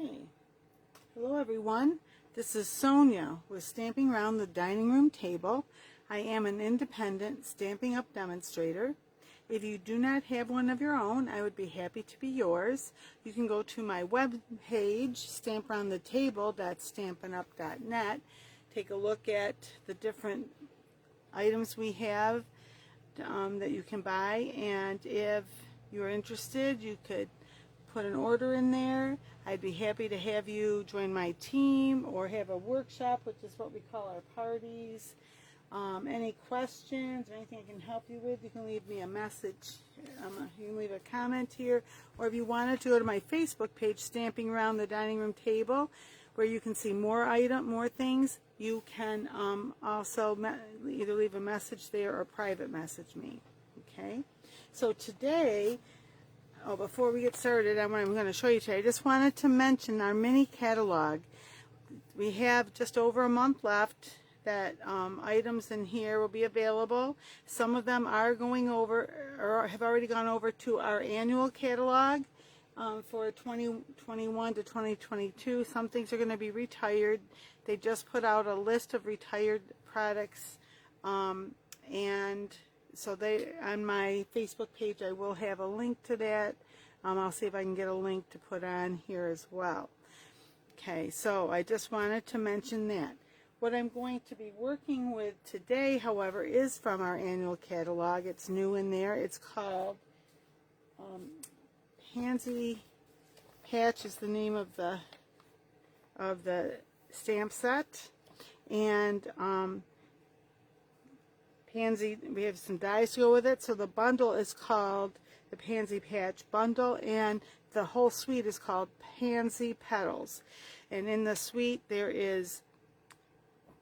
Okay, hello everyone. This is Sonia with Stamping Around the Dining Room Table. I am an independent Stampin' Up! Demonstrator. If you do not have one of your own, I would be happy to be yours. You can go to my web page, stamparoundthetable.stampinup.net. Take a look at the different items we have that you can buy, and if you're interested, you could put an order in there. I'd be happy to have you join my team or have a workshop, which is what we call our parties. Any questions or anything I can help you with, you can leave me a message. You can leave a comment here, or if you wanted to go to my Facebook page, Stamping Around the Dining Room Table, where you can see more things. You can also either leave a message there or private message me. Okay, so today, before we get started on what I'm going to show you today, I just wanted to mention our mini catalog. We have just over a month left that items in here will be available. Some of them are going over or have already gone over to our annual catalog for 2021 to 2022. Some things are going to be retired. They just put out a list of retired products, and so on my Facebook page I will have a link to that. I'll see if I can get a link to put on here as well. Okay, so I just wanted to mention that. What I'm going to be working with today, however, is from our annual catalog. It's new in there. It's called Pansy Patch is the name of the stamp set, and Pansy, we have some dies to go with it. So the bundle is called the Pansy Patch Bundle, and the whole suite is called Pansy Petals. And in the suite there is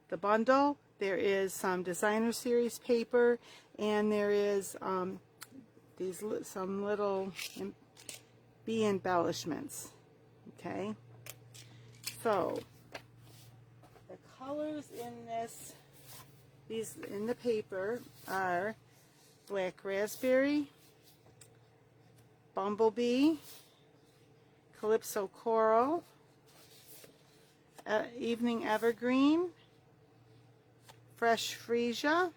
the bundle, there is some designer series paper, and there is some little bee embellishments. Okay, so the colors in in the paper are black raspberry, bumblebee, Calypso Coral, Evening Evergreen, fresh freesia,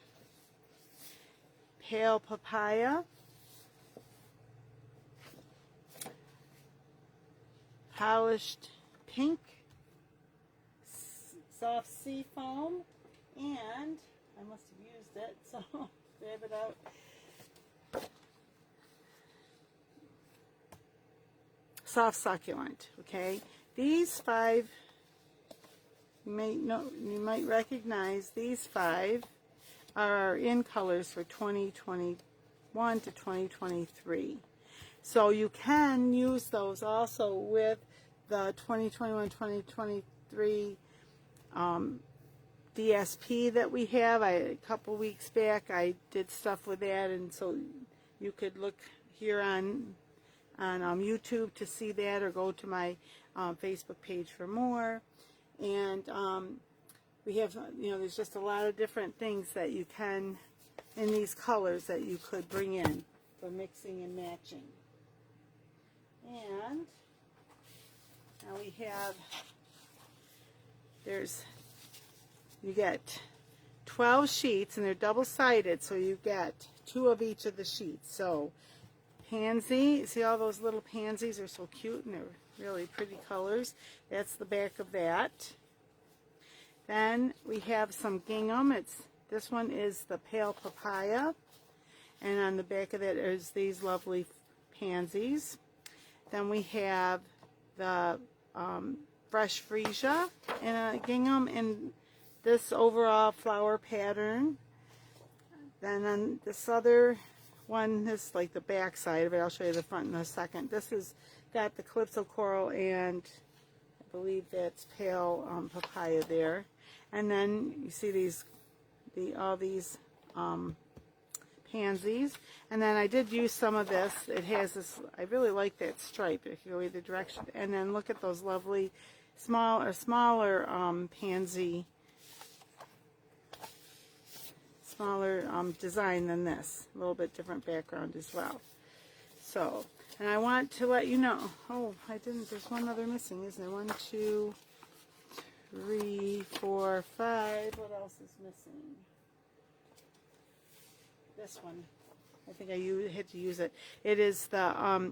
pale papaya, polished pink, soft seafoam, and I must have used it, so grab it out. Soft succulent. Okay, these five, you might recognize these five are in colors for 2021 to 2023. So you can use those also with the 2021-2023 DSP that we have. A couple weeks back I did stuff with that, and so you could look here on YouTube to see that, or go to my Facebook page for more. And we have, there's just a lot of different things that you can, in these colors, that you could bring in for mixing and matching. And now we have, you get 12 sheets, and they're double-sided, so you get 2 of each of the sheets. So pansy, see all those little pansies are so cute, and they're really pretty colors. That's the back of that. Then we have some gingham. This one is the pale papaya, and on the back of that is these lovely pansies. Then we have the fresh freesia and a gingham in this overall flower pattern. Then on this other one, this is like the back side of it. I'll show you the front in a second. This has got the Calypso Coral, and I believe that's pale papaya there. And then you see all these pansies. And then I did use some of this. It has this, I really like that stripe if you go either direction. And then look at those lovely smaller pansy, smaller design than this. A little bit different background as well. So And I want to let you know, oh, I didn't, there's one other missing, isn't there? 1, 2, 3, 4, 5. What else is missing? This one. I think I had to use it. It is the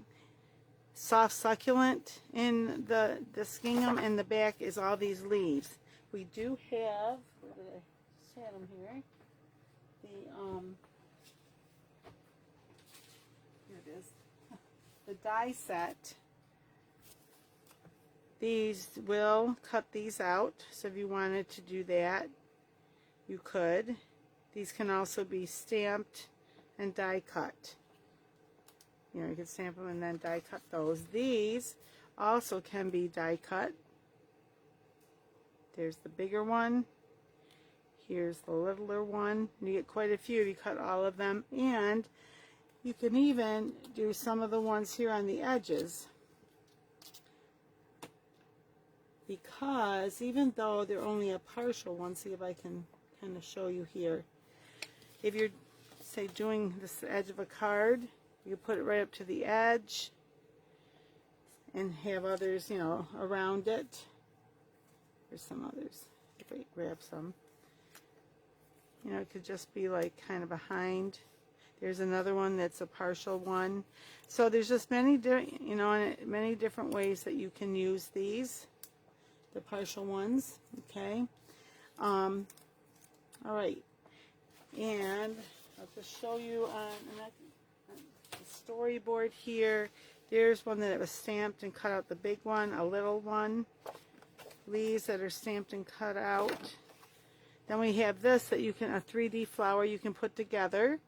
soft succulent in this gingham, and the back is all these leaves. We do have, where did I just had them here? Here it is. The die set. These will cut these out, so if you wanted to do that, you could. These can also be stamped and die cut. You know, you can stamp them and then die cut those. These also can be die cut. There's the bigger one. Here's the littler one. You get quite a few if you cut all of them. And you can even do some of the ones here on the edges. Because even though they're only a partial one, see if I can kind of show you here. If you're, say, doing this edge of a card, you put it right up to the edge and have others, you know, around it. There's some others. If I grab some. You know, it could just be like kind of behind. There's another one that's a partial one. So there's just many, you know, many different ways that you can use these, the partial ones. Okay. All right. And I'll just show you on the storyboard here. There's one that was stamped and cut out, the big one, a little one. Leaves that are stamped and cut out. Then we have this that you can, a 3D flower you can put together.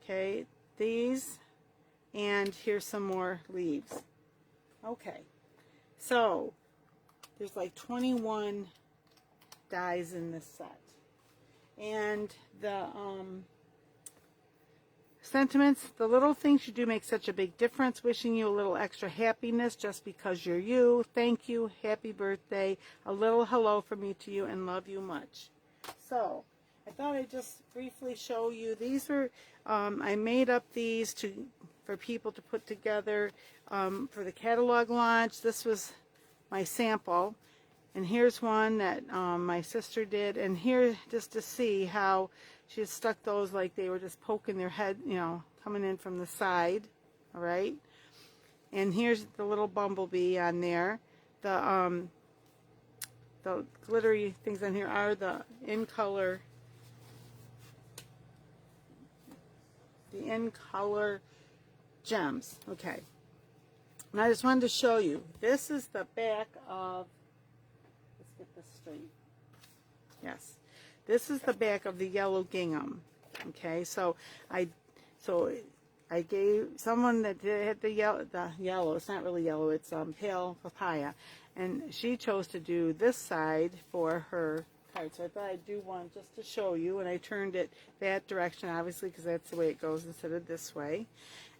Okay, these, and here's some more leaves. Okay, so there's like 21 dies in this set. And the sentiments, the little things you do make such a big difference. Wishing you a little extra happiness just because you're you. Thank you. Happy birthday. A little hello from me to you, and love you much. So, I thought I'd just briefly show you. These are, I made up these for people to put together for the catalog launch. This was my sample. And here's one that my sister did. And here, just to see how she had stuck those like they were just poking their head, you know, coming in from the side. All right. And here's the little bumblebee on there. The glittery things on here are the in-color gems. Okay. And I just wanted to show you. This is the back of, let's get this straight. Yes. This is the back of the yellow gingham. Okay, so I gave someone that had the yellow, it's not really yellow, it's pale papaya, and she chose to do this side for her card. So I thought I'd do one just to show you, and I turned it that direction, obviously, because that's the way it goes instead of this way.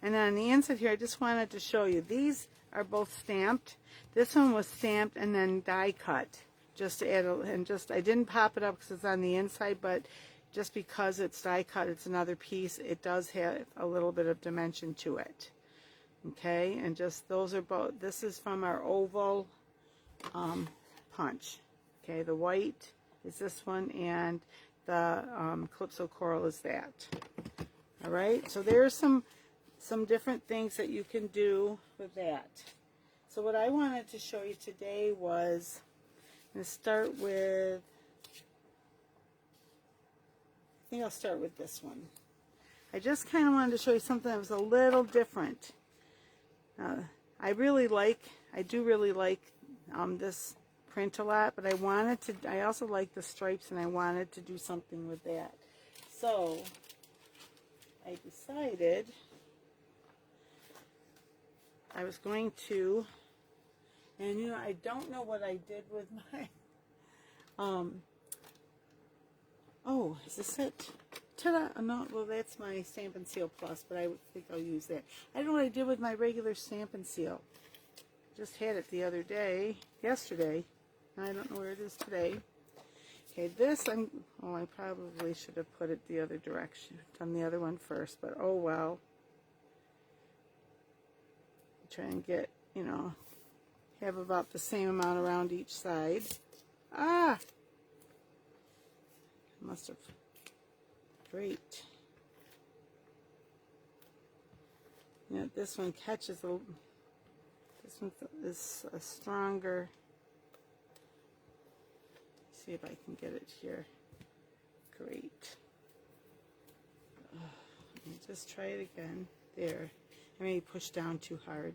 And then on the inside here, I just wanted to show you, these are both stamped. This one was stamped and then die cut. Just to add, I didn't pop it up because it's on the inside, but just because it's die cut, it's another piece. It does have a little bit of dimension to it. Okay, and just those are both. This is from our oval punch. Okay, the white is this one, and the Calypso Coral is that. All right, so there's some different things that you can do with that. So what I wanted to show you today was, I'm going to start with, I think I'll start with this one. I just kind of wanted to show you something that was a little different. I do really like this print a lot, but I also like the stripes, and I wanted to do something with that. So I decided I was going to, and you know, I don't know what I did with my, oh, is this it? Ta-da! No, well, that's my Stamp and Seal Plus, but I think I'll use that. I don't know what I did with my regular Stamp and Seal. Just had it the other day, yesterday. I don't know where it is today. Okay, this, I probably should have put it the other direction, done the other one first, but oh well. Try and get, you know, have about the same amount around each side. Ah! Must have. Great. You know, this one catches a. This one is a stronger. See if I can get it here. Great. Let me just try it again. There. I may push down too hard.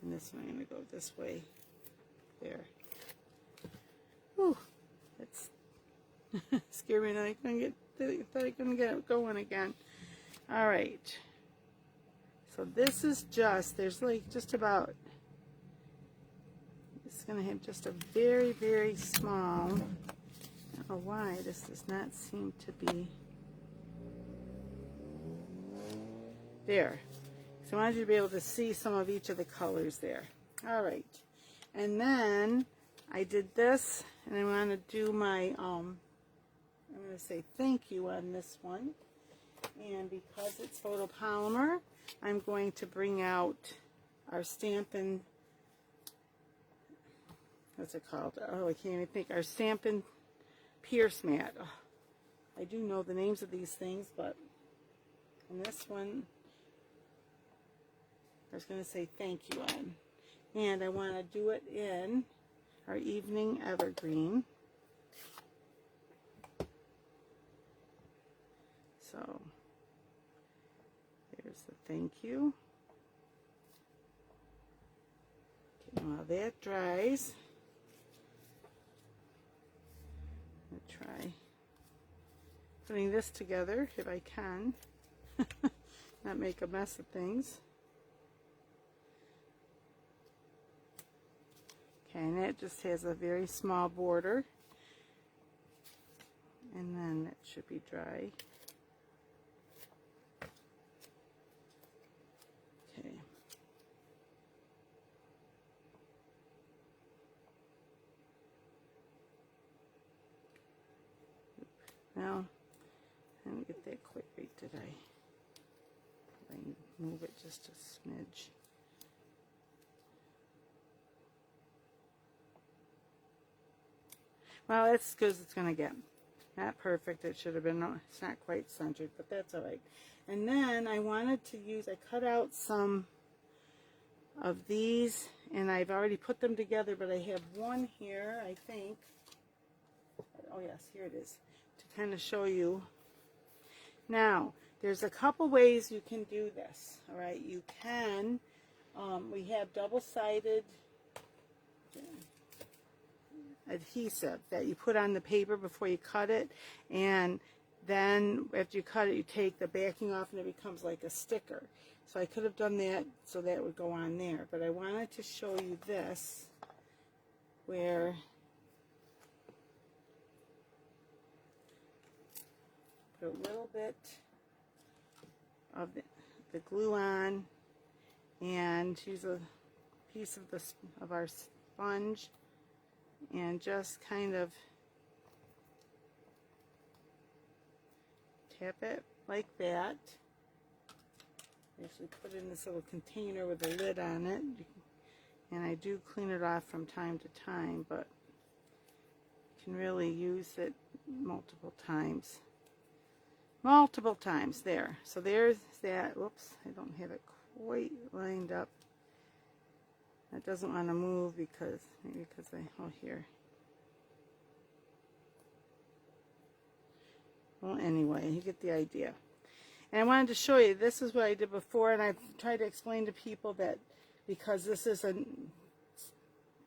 And this one I'm going to go this way. There. Whew. That's scared me that I couldn't get it going again. Alright. So this is just, there's like just about, it's going to have just a very, very small, I don't know why this does not seem to be, there. So I wanted you to be able to see some of each of the colors there. Alright. And then I did this, and I want to do my, I'm going to say thank you on this one. And because it's photopolymer, I'm going to bring out our Stampin', what's it called? Oh, I can't even think. Our Stampin' Pierce Mat. Oh, I do know the names of these things, but in this one, I was going to say thank you on. And I want to do it in our Evening Evergreen. So, there's the thank you. Okay, while that dries, I'm going to try putting this together if I can. Not make a mess of things. Okay, and it just has a very small border. And then it should be dry. Okay. Now, I didn't get that quite right, did I? I move it just a smidge. Well, it's as good as it's going to get. Not perfect. It should have been, it's not quite centered, but that's all right. And then I wanted to use, I cut out some of these, and I've already put them together, but I have one here, I think. Oh, yes, here it is, to kind of show you. Now, there's a couple ways you can do this, all right? You can, we have double-sided adhesive that you put on the paper before you cut it, and then after you cut it, you take the backing off and it becomes like a sticker. So I could have done that so that would go on there, but I wanted to show you this, where put a little bit of the glue on, and use a piece of our sponge, and just kind of tap it like that. Actually put it in this little container with a lid on it, and I do clean it off from time to time, but you can really use it multiple times. There. So there's that. Whoops, I don't have it quite lined up. That doesn't want to move because, maybe because oh, here. Well, anyway, you get the idea. And I wanted to show you, this is what I did before, and I've tried to explain to people that because this is a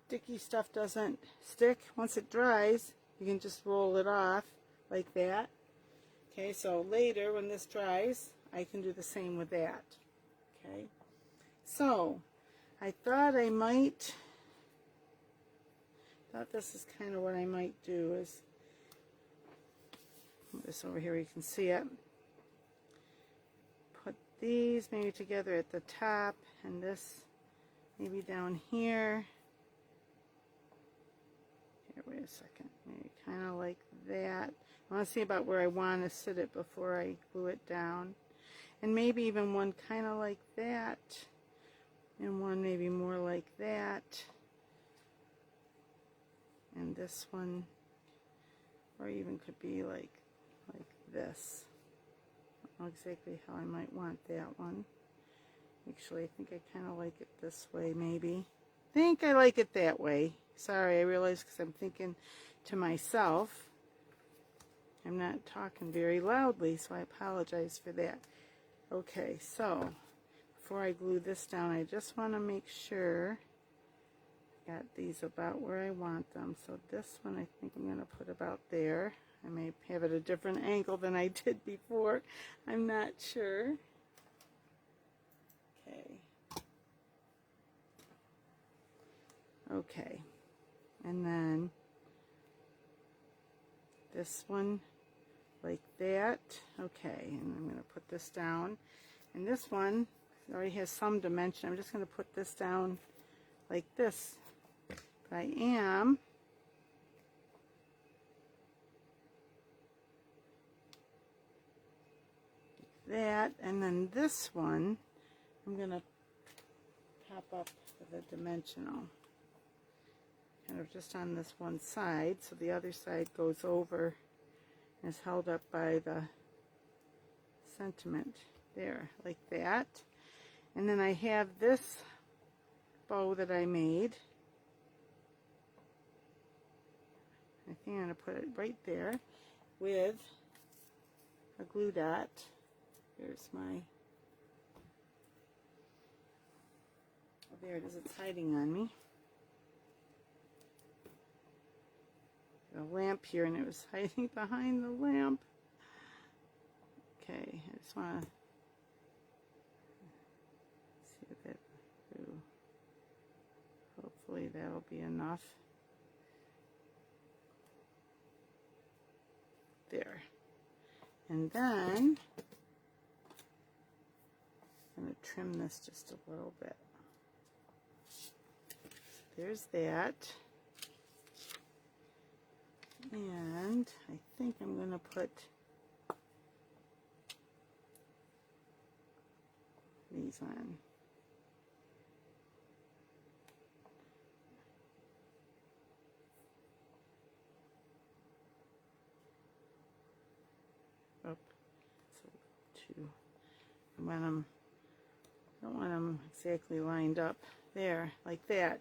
sticky stuff doesn't stick, once it dries, you can just roll it off like that. Okay, so later when this dries, I can do the same with that. Okay, so I thought this is kind of what I might do is, put this over here where you can see it. Put these maybe together at the top, and this maybe down here. Here, wait a second, maybe kind of like that. I want to see about where I want to sit it before I glue it down. And maybe even one kind of like that. and one maybe more like that, and this one, or even could be like this. I don't know exactly how I might want that one. Actually, I think I kind of like it this way, maybe. I think I like it that way. Sorry, I realize because I'm thinking to myself. I'm not talking very loudly, so I apologize for that. Okay, so before I glue this down, I just want to make sure I got these about where I want them. So this one I think I'm going to put about there. I may have it a different angle than I did before. I'm not sure. Okay, and then this one like that. Okay, and I'm going to put this down, and this one already has some dimension. I'm just going to put this down like this. But I am that, and then this one I'm going to pop up with a dimensional, kind of just on this one side, so the other side goes over and is held up by the sentiment there, like that. And then I have this bow that I made. I think I'm going to put it right there with a glue dot. There's my, oh, there it is, it's hiding on me. A lamp here, and it was hiding behind the lamp. Okay, I just want to see if that through. Hopefully that'll be enough. There. And then I'm going to trim this just a little bit. There's that. And I think I'm going to put these on. Up. So two. I want them, I don't want them exactly lined up there, like that.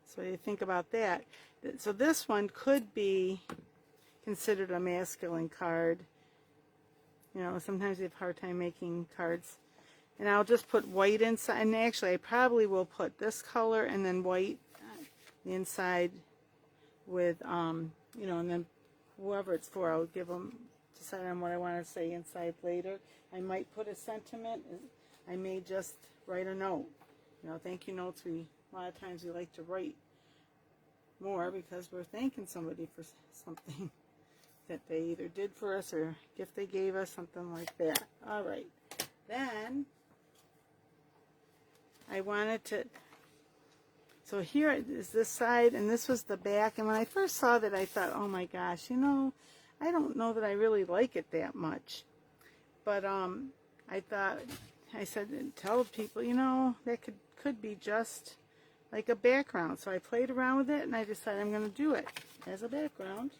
So what do you think about that? So this one could be considered a masculine card. You know, sometimes you have a hard time making cards. And I'll just put white inside. And actually, I probably will put this color and then white the inside with, you know, and then whoever it's for, I'll give them, decide on what I want to say inside later. I might put a sentiment. I may just write a note. You know, thank you notes, a lot of times we like to write more because we're thanking somebody for something that they either did for us or gift they gave us, something like that. All right, then I wanted to, so here is this side, and this was the back, and when I first saw that I thought, oh my gosh, you know, I don't know that I really like it that much. But I thought, I said, tell people, you know, that could be just like a background. So I played around with it, and I decided I'm going to do it as a background.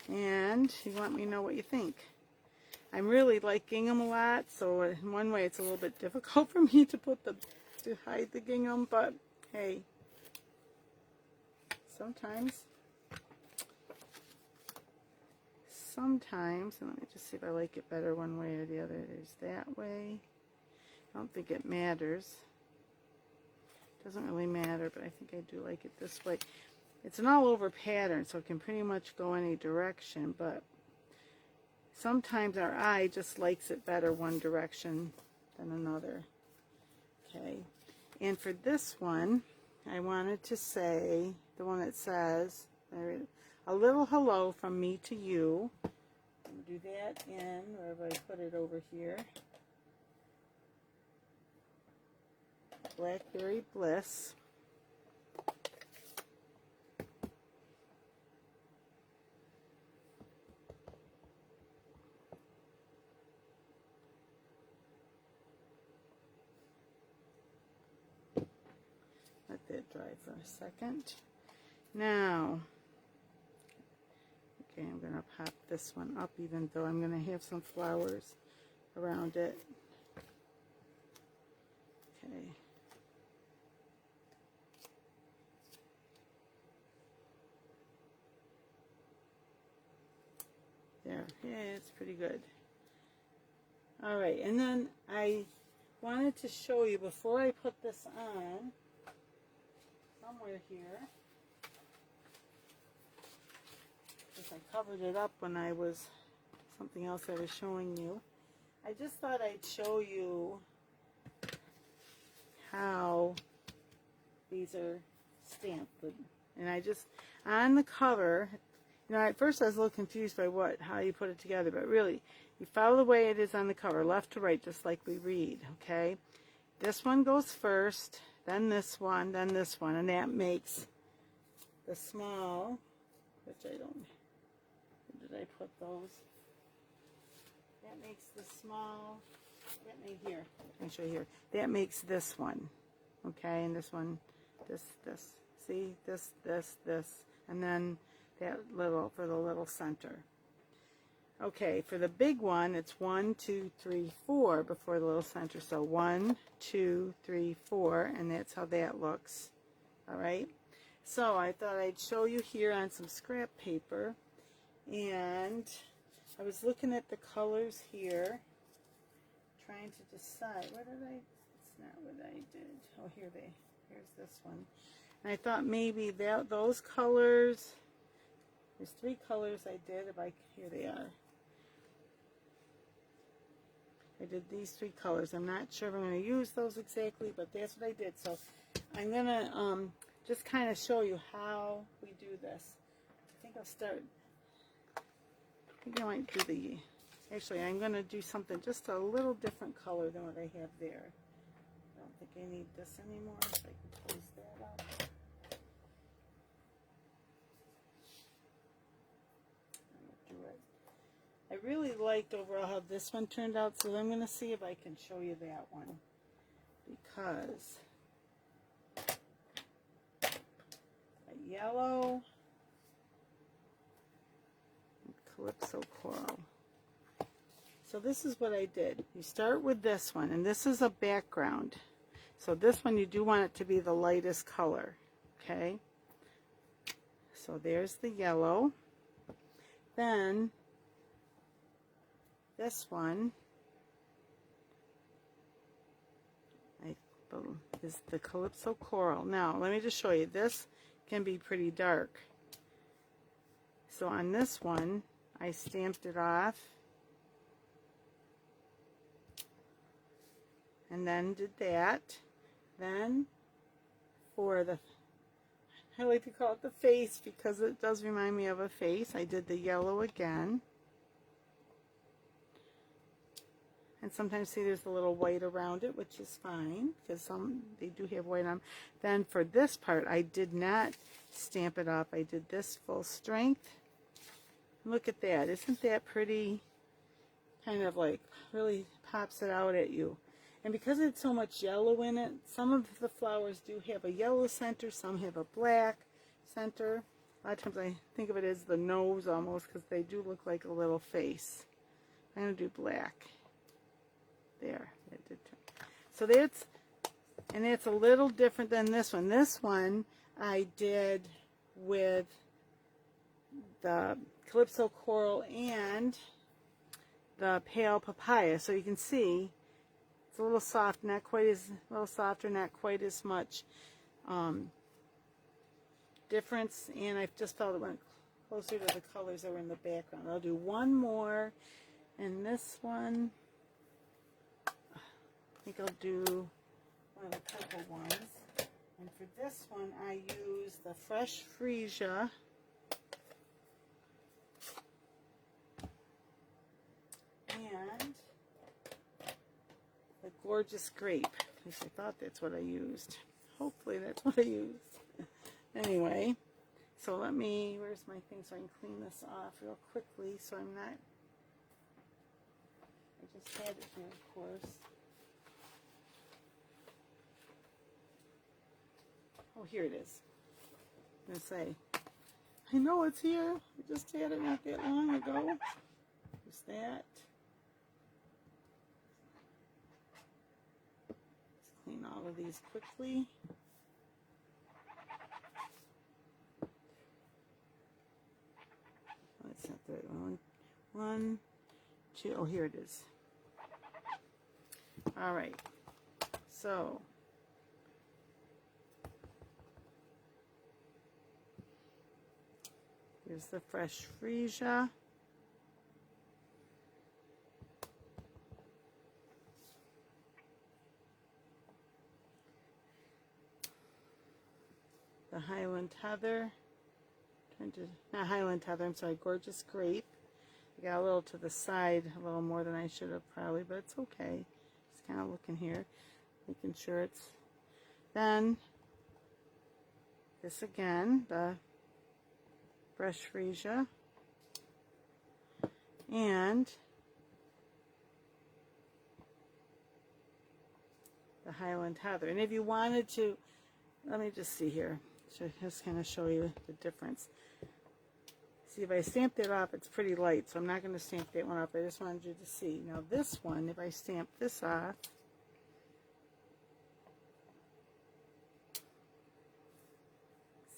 And you want me to know what you think. I'm really like gingham a lot, so in one way it's a little bit difficult for me to hide the gingham, but hey, sometimes, and let me just see if I like it better one way or the other. There's that way. I don't think it matters. Doesn't really matter, but I think I do like it this way. It's an all-over pattern, so it can pretty much go any direction, but sometimes our eye just likes it better one direction than another. Okay, and for this one, I wanted to say, the one that says, a little hello from me to you. I'm going to do that in, wherever I put it over here. Blackberry Bliss. for a second. Now, okay, I'm going to pop this one up even though I'm going to have some flowers around it. Okay. There, yeah, it's pretty good. All right, and then I wanted to show you before I put this on, somewhere here, because I covered it up when I was, something else I was showing you. I just thought I'd show you how these are stamped. And I just, on the cover, you know, at first I was a little confused by how you put it together, but really, you follow the way it is on the cover, left to right, just like we read, okay? This one goes first, then this one, and that makes the small, which I don't, where did I put those? That makes the small, let me here, let me show you here. That makes this one, okay? And this one, this, see, this, and then that little, for the little center. Okay, for the big one, it's 1, 2, 3, 4 before the little center. So 1, 2, 3, 4, and that's how that looks. All right. So I thought I'd show you here on some scrap paper, and I was looking at the colors here, trying to decide. What did I? It's not what I did. Oh, here's this one. And I thought maybe those colors. There's 3 colors I did. Here they are. I did these 3 colors. I'm not sure if I'm going to use those exactly, but that's what I did. So I'm going to just kind of show you how we do this. I think I'll start. I think I might do actually I'm going to do something just a little different color than what I have there. I don't think I need this anymore, so I can close that up. I really liked overall how this one turned out, so I'm going to see if I can show you that one, because a yellow and Calypso Coral. So this is what I did. You start with this one, and this is a background. So this one you do want it to be the lightest color, okay? So there's the yellow. Then this one is the Calypso Coral. Now, let me just show you. This can be pretty dark. So on this one, I stamped it off. And then did that. Then for the, I like to call it the face because it does remind me of a face, I did the yellow again. And sometimes, see, there's a little white around it, which is fine, because they do have white on. Then for this part, I did not stamp it off. I did this full strength. Look at that. Isn't that pretty? Kind of like really pops it out at you. And because it's so much yellow in it, some of the flowers do have a yellow center, some have a black center. A lot of times I think of it as the nose almost, because they do look like a little face. I'm going to do black. There, it did turn. So that's a little different than this one. This one I did with the Calypso Coral and the Pale Papaya. So you can see it's a little soft, not quite as, a little softer, not quite as much difference. And I just felt it went closer to the colors that were in the background. I'll do one more, and this one, I think I'll do one of the purple ones. And for this one, I use the Fresh Freesia. And the Gorgeous Grape. At least I thought that's what I used. Hopefully that's what I used. Anyway, so let me, where's my thing so I can clean this off real quickly so I'm not, I just had it here, of course. Oh, here it is. I'm going to say, I know it's here. I just had it not that long ago. There's that. Let's clean all of these quickly. That's not the right one. 1, 2, oh, here it is. All right. So, here's the fresh freesia. The Highland Heather. Not Highland Heather, I'm sorry, Gorgeous Grape. I got a little to the side, a little more than I should have probably, but it's okay. Just kind of looking here, making sure it's. Then, this again, the Fresh Freesia. And the Highland Heather. And if you wanted to, let me just see here. Just kind of show you the difference. See, if I stamp that off, it's pretty light, so I'm not going to stamp that one off. I just wanted you to see. Now this one, if I stamp this off,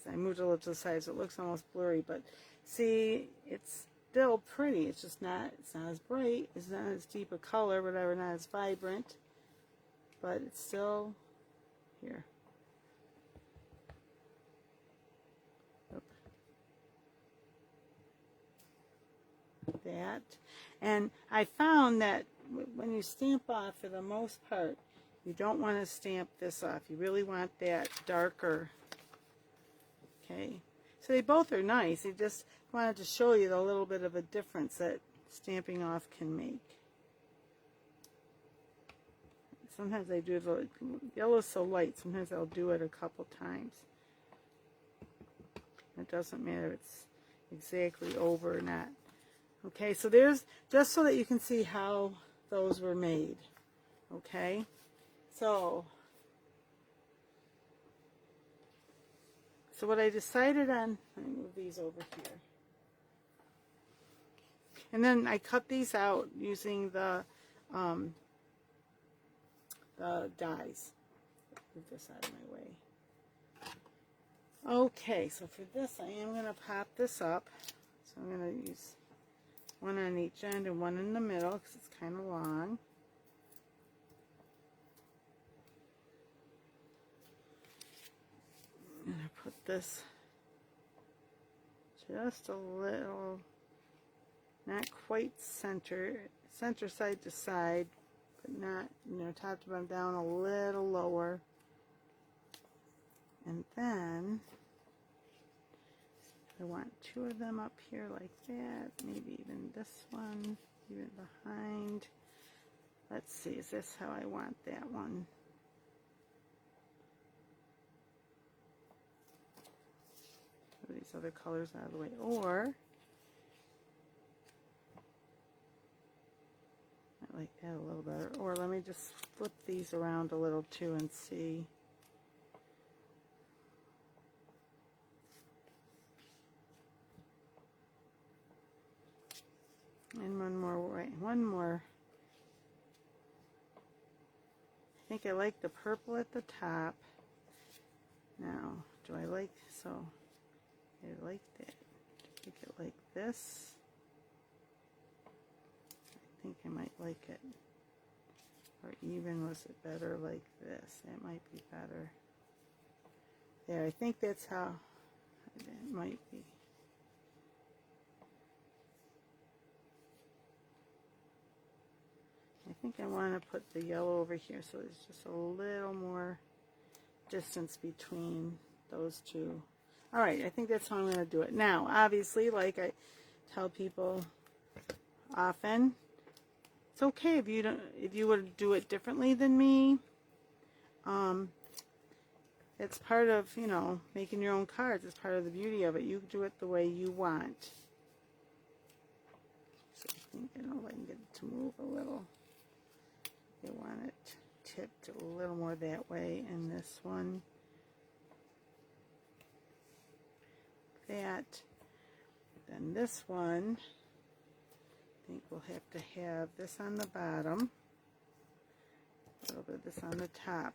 so I moved a little to the side, so it looks almost blurry, but see, it's still pretty. It's just not, it's not as bright, it's not as deep a color, whatever, not as vibrant, but it's still here. That, and I found that when you stamp off, for the most part, you don't want to stamp this off. You really want that darker. Okay, so they both are nice. I just wanted to show you the little bit of a difference that stamping off can make. Sometimes I do the yellow's so light, sometimes I'll do it a couple times. It doesn't matter if it's exactly over or not. Okay, so there's, just so that you can see how those were made. Okay, so what I decided on, let me move these over here. And then I cut these out using the dies. Move this out of my way. Okay, so for this, I am going to pop this up. So I'm going to use one on each end and one in the middle because it's kind of long. I'm going to put this just a little, not quite center side to side, but not, you know, top to bottom, down a little lower. And then I want two of them up here like that, maybe even this one, even behind. Let's see, is this how I want that one? Move these other colors out of the way, or I like that a little better. Or let me just flip these around a little too and see. And one more, right, one more. I think I like the purple at the top. Now, do I like, so I like that. Make it like this. I think I might like it. Or even, was it better like this? That might be better. There, I think that's how it might be. I think I want to put the yellow over here so there's just a little more distance between those two. Alright, I think that's how I'm going to do it. Now, obviously, like I tell people often, it's okay if you don't, if you would do it differently than me. It's part of, you know, making your own cards. It's part of the beauty of it. You do it the way you want. So I think, you know, I can get it to move a little. You want it tipped a little more that way, and this one that. Then this one, I think we'll have to have this on the bottom, a little bit of this on the top.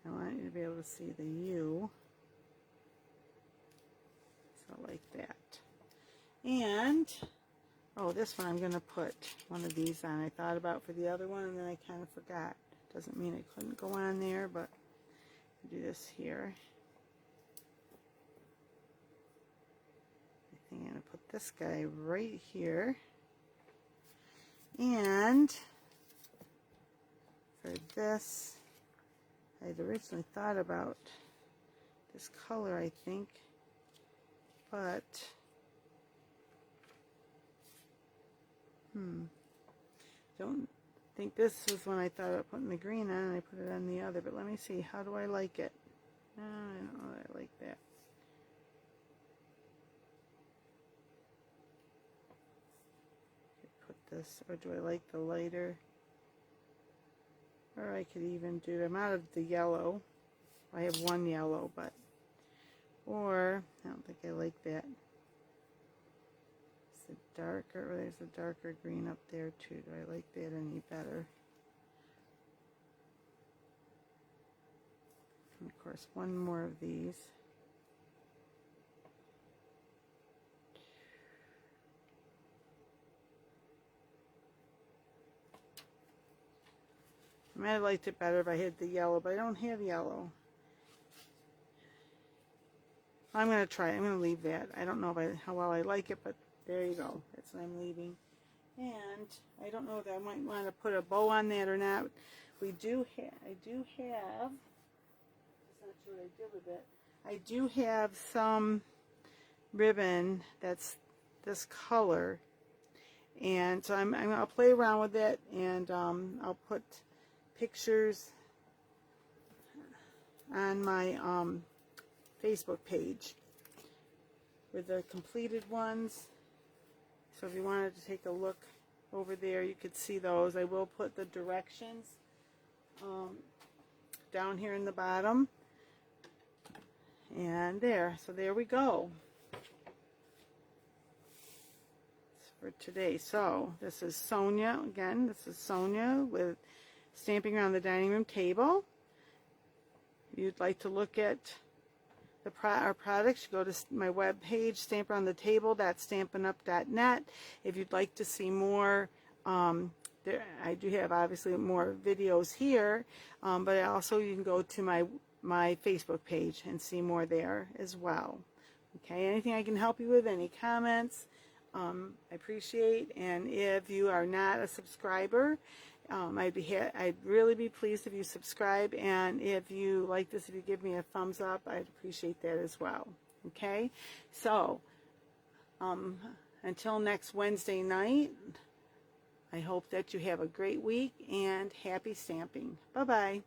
I want you to be able to see the U, so like that. And, oh, this one I'm going to put one of these on. I thought about for the other one, and then I kind of forgot. Doesn't mean it couldn't go on there, but I'll do this here. I think I'm going to put this guy right here. And for this, I'd originally thought about this color, I think, but don't think this was when I thought about putting the green on, and I put it on the other, but let me see, how do I like it? No, I don't know that I like that. Could put this, or do I like the lighter? Or I could even do, I'm out of the yellow. I have one yellow, but, or, I don't think I like that. It's a darker, or there's a darker green up there too. Do I like that any better? And of course, one more of these. I might have liked it better if I had the yellow, but I don't have yellow. I'm going to try it. I'm going to leave that. I don't know how well I like it, but there you go. That's what I'm leaving. And I don't know if I might want to put a bow on that or not. I do have, I'm not sure what I did with it. I do have some ribbon that's this color. And so I'm going to play around with it, and I'll put pictures on my Facebook page with the completed ones. So if you wanted to take a look over there, you could see those. I will put the directions down here in the bottom. And there. So there we go. For today. So this is Sonia again. This is Sonia with Stamping Around the Dining Room Table. If you'd like to look at our products, you go to my webpage, stamperondetable.stampinup.net. If you'd like to see more, I do have obviously more videos here, but also you can go to my Facebook page and see more there as well. Okay, anything I can help you with, any comments, I appreciate. And if you are not a subscriber, I'd really be pleased if you subscribe, and if you like this, if you give me a thumbs up, I'd appreciate that as well. Okay, so until next Wednesday night, I hope that you have a great week and happy stamping. Bye bye.